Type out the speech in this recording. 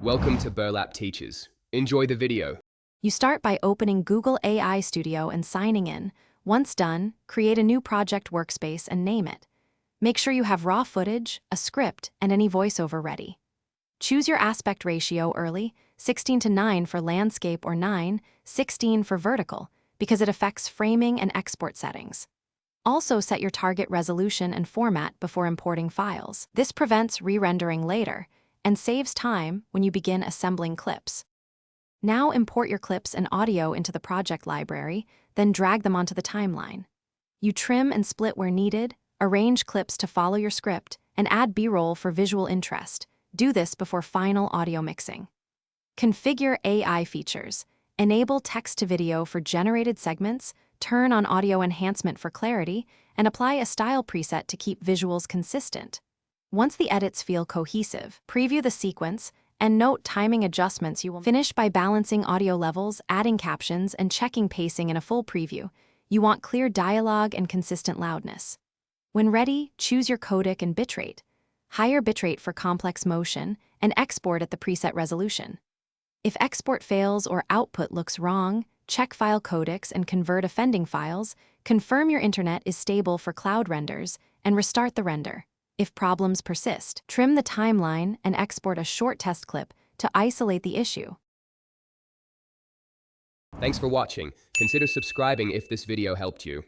Welcome to Burlap Teachers. Enjoy the video. You start by opening Google AI Studio and signing in. Once done, create a new project workspace and name it. Make sure you have raw footage, a script, and any voiceover ready. Choose your aspect ratio early, 16:9 for landscape or 9:16 for vertical, because it affects framing and export settings. Also set your target resolution and format before importing files. This prevents re-rendering later and saves time when you begin assembling clips. Now import your clips and audio into the project library, then drag them onto the timeline. You trim and split where needed, arrange clips to follow your script, and add B-roll for visual interest. Do this before final audio mixing. Configure AI features. Enable text-to-video for generated segments, turn on audio enhancement for clarity, and apply a style preset to keep visuals consistent. Once the edits feel cohesive, preview the sequence and note timing adjustments. You will finish by balancing audio levels, adding captions, and checking pacing in a full preview. You want clear dialogue and consistent loudness. When ready, choose your codec and bitrate. Higher bitrate for complex motion, and export at the preset resolution. If export fails or output looks wrong, check file codecs and convert offending files, confirm your internet is stable for cloud renders, and restart the render. If problems persist, trim the timeline and export a short test clip to isolate the issue. Thanks for watching. Consider subscribing if this video helped you.